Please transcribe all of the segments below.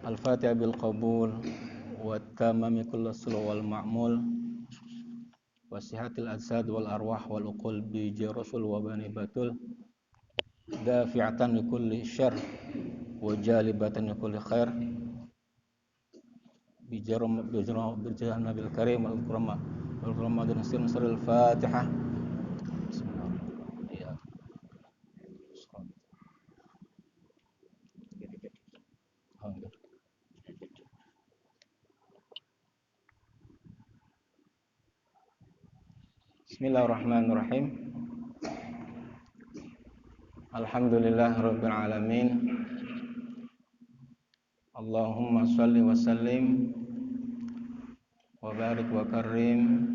Al-Fatihah bil qabul wa tamami kulli sulu wal ma'mul wa sihatil ajsad wal arwah wal uqul bi rasul wa bani batul dafi'atan li kulli syarr wa jalibatan li kulli khair bi jarum nabil karim wal kurama dan sirrul Fatihah. Bismillahirrahmanirrahim. Bismillahirrahmanirrahim. Alhamdulillahirabbil alamin. Allahumma shalli wa sallim wa barik wa karim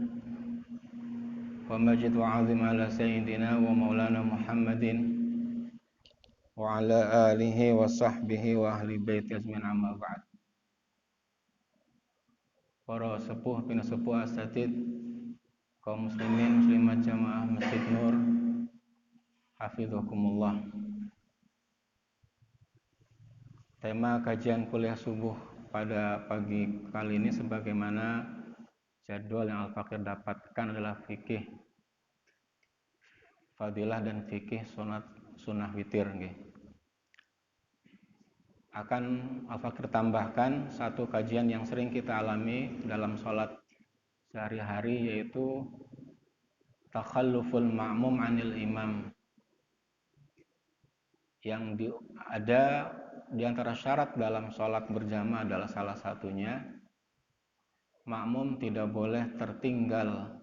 wa majid wa azim ala sayyidina wa maulana Muhammadin wa ala alihi wa sahbihi wa ahli baiti ajmain, amma ba'd. Para sepuh pinasepuh asatid kaum muslimin muslimat jamaah Masjid Nur, hafizakumullah. Tema kajian kuliah subuh pada pagi kali ini sebagaimana jadwal yang Al-Fakir dapatkan adalah fikih fadilah dan fikih sunnah witir. Akan Al-Fakir tambahkan satu kajian yang sering kita alami dalam sholat sehari-hari, yaitu takhalluful ma'mum anil imam. Yang ada di antara syarat dalam sholat berjamaah adalah salah satunya makmum tidak boleh tertinggal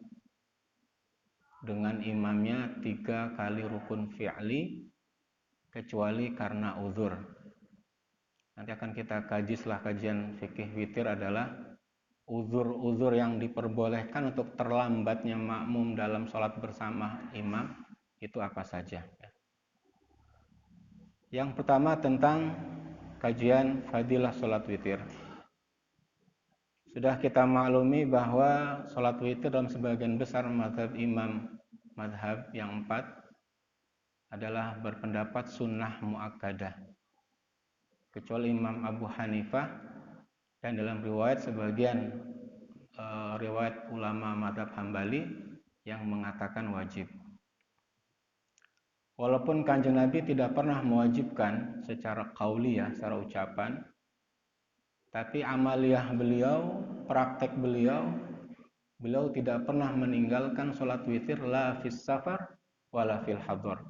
dengan imamnya 3 kali rukun fi'li kecuali karena uzur. Nanti akan kita kaji setelah kajian fikih witir adalah uzur-uzur yang diperbolehkan untuk terlambatnya makmum dalam sholat bersama imam itu apa saja. Yang pertama tentang kajian fadilah sholat witir. Sudah kita maklumi bahwa sholat witir dalam sebagian besar mazhab imam mazhab yang 4 adalah berpendapat sunnah muakkadah, kecuali Imam Abu Hanifah dan dalam riwayat sebagian riwayat ulama mazhab Hambali yang mengatakan wajib. Walaupun Kanjeng Nabi tidak pernah mewajibkan secara qauliyah, secara ucapan, tapi amaliyah beliau, praktek beliau tidak pernah meninggalkan sholat witir la fis safar wala fil hadar.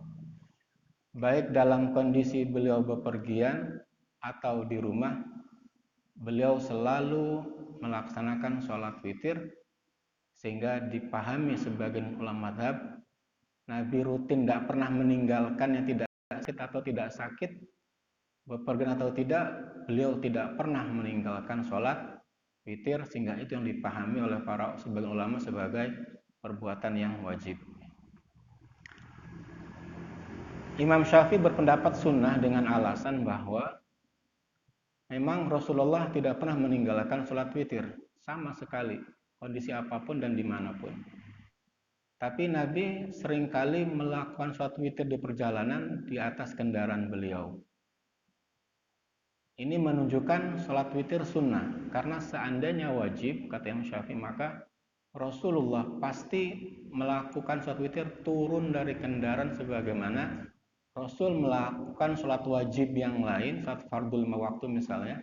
Baik dalam kondisi beliau bepergian atau di rumah, beliau selalu melaksanakan sholat witir, sehingga dipahami sebagian ulama mazhab Nabi rutin tidak pernah meninggalkan yang tidak sakit atau tidak sakit, bepergian atau tidak, beliau tidak pernah meninggalkan sholat witir, sehingga itu yang dipahami oleh para sebagian ulama sebagai perbuatan yang wajib. Imam Syafi'i berpendapat sunnah dengan alasan bahwa memang Rasulullah tidak pernah meninggalkan sholat witir sama sekali, kondisi apapun dan dimanapun. Tapi Nabi seringkali melakukan sholat witir di perjalanan di atas kendaraan beliau. Ini menunjukkan sholat witir sunnah, karena seandainya wajib, kata Imam Syafi'i, maka Rasulullah pasti melakukan sholat witir turun dari kendaraan sebagaimana Rasul melakukan sholat wajib yang lain, sholat fardhu 5 waktu misalnya.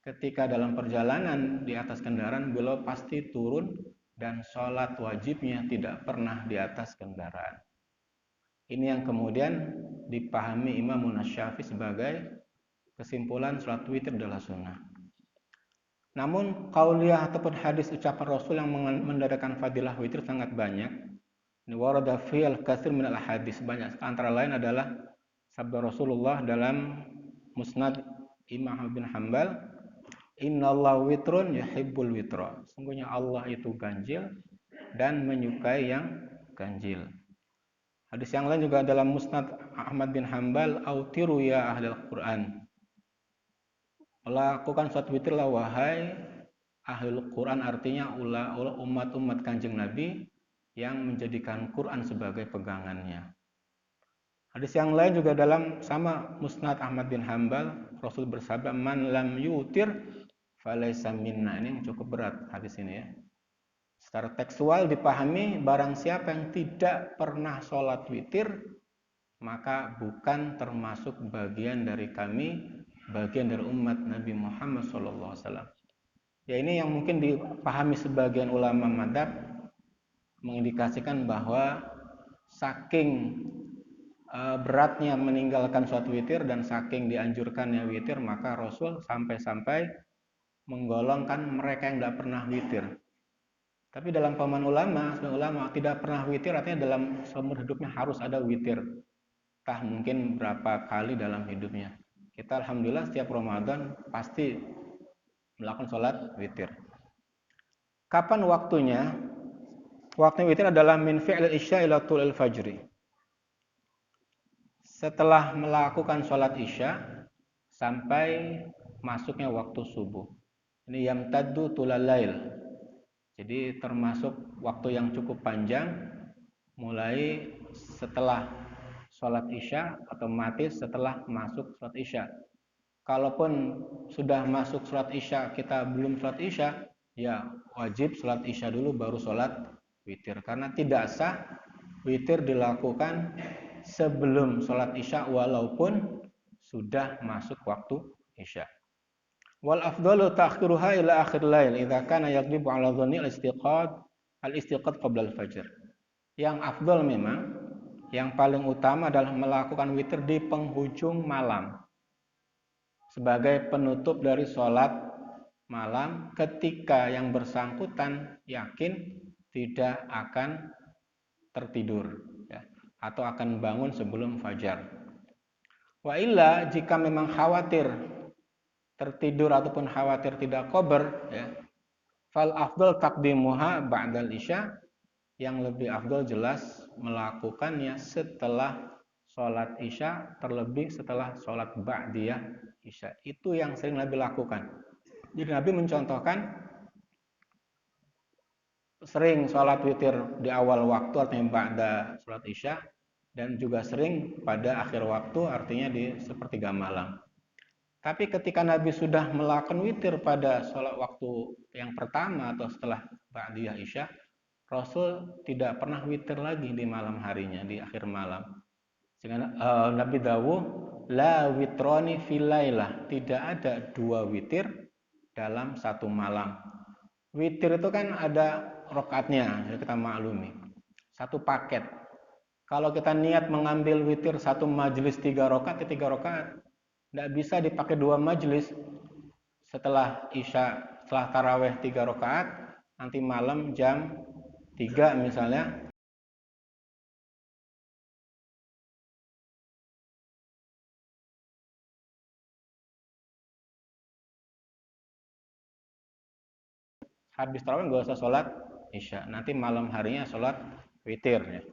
Ketika dalam perjalanan di atas kendaraan, beliau pasti turun dan sholat wajibnya tidak pernah di atas kendaraan. Ini yang kemudian dipahami Imam Syafi'i sebagai kesimpulan sholat witir adalah sunnah. Namun qauliyah ataupun hadis ucapan Rasul yang mendadakan fadilah witir sangat banyak. Warada fil katsir min al-hadis, banyak, antara lain adalah sabda Rasulullah dalam Musnad Imam bin Hanbal, innallaha witrun yuhibbul witra. Sungguhnya Allah itu ganjil dan menyukai yang ganjil. Hadis yang lain juga dalam Musnad Ahmad bin Hanbal, autiru ya ahlul Quran. Melakukan sholat witirlah wahai ahlul Quran, artinya umat-umat Kanjeng Nabi yang menjadikan Quran sebagai pegangannya. Hadis yang lain juga dalam sama Musnad Ahmad bin Hanbal, Rasul bersabda, "Man lam yutir falaysa minna." Ini yang cukup berat hadis ini ya. Secara tekstual dipahami, barang siapa yang tidak pernah sholat witir, maka bukan termasuk bagian dari kami, bagian dari umat Nabi Muhammad SAW. Ya, ini yang mungkin dipahami sebagian ulama madzhab, mengindikasikan bahwa saking beratnya meninggalkan sholat witir dan saking dianjurkannya witir, maka Rasul sampai-sampai menggolongkan mereka yang tidak pernah witir. Tapi dalam pemahaman ulama tidak pernah witir artinya dalam seumur hidupnya harus ada witir. Entah mungkin berapa kali dalam hidupnya. Kita alhamdulillah setiap Ramadan pasti melakukan sholat witir. Kapan waktunya? Waktu witir adalah min fi'l isya ila tulil fajri. Setelah melakukan sholat isya sampai masuknya waktu subuh. Ini yamtaddu tulal lail. Jadi termasuk waktu yang cukup panjang, mulai setelah sholat isya, otomatis setelah masuk sholat isya. Kalaupun sudah masuk sholat isya, kita belum sholat isya, ya wajib sholat isya dulu baru sholat witir. Karena tidak sah witir dilakukan sebelum sholat isya walaupun sudah masuk waktu isya. Wal afdalu ta'khiruha ila akhir lail idza kana yaghlibu 'ala dhanni al-istiqad qabla al-fajr. Yang afdal memang, yang paling utama adalah melakukan witir di penghujung malam sebagai penutup dari sholat malam ketika yang bersangkutan yakin tidak akan tertidur ya, atau akan bangun sebelum fajar. Wa illa, jika memang khawatir tertidur ataupun khawatir tidak qober ya, fal afdal taqdimuha ba'dal isya, yang lebih afdal jelas melakukannya setelah sholat isya, terlebih setelah sholat ba'diyah isya. Itu yang sering Nabi lakukan. Jadi Nabi mencontohkan sering sholat witir di awal waktu artinya ba'da sholat isya, dan juga sering pada akhir waktu artinya di sepertiga malam. Tapi ketika Nabi sudah melakukan witir pada sholat waktu yang pertama atau setelah ba'diyah isya, Rasul tidak pernah witir lagi di malam harinya, di akhir malam. Sehingga Nabi dawuh, la witroni fil lailah, tidak ada dua witir dalam satu malam. Witir itu kan ada rakaatnya, kita maklumi. Satu paket. Kalau kita niat mengambil witir satu majelis 3 rakaat, 3 rakaat. Tidak bisa dipakai 2 majelis. Setelah isya, setelah taraweh 3 rakaat, nanti malam jam 3 misalnya, habis tarawih nggak usah sholat isya, nanti malam harinya sholat witir ya.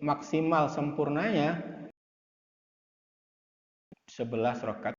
Maksimal sempurnanya 11 rakaat.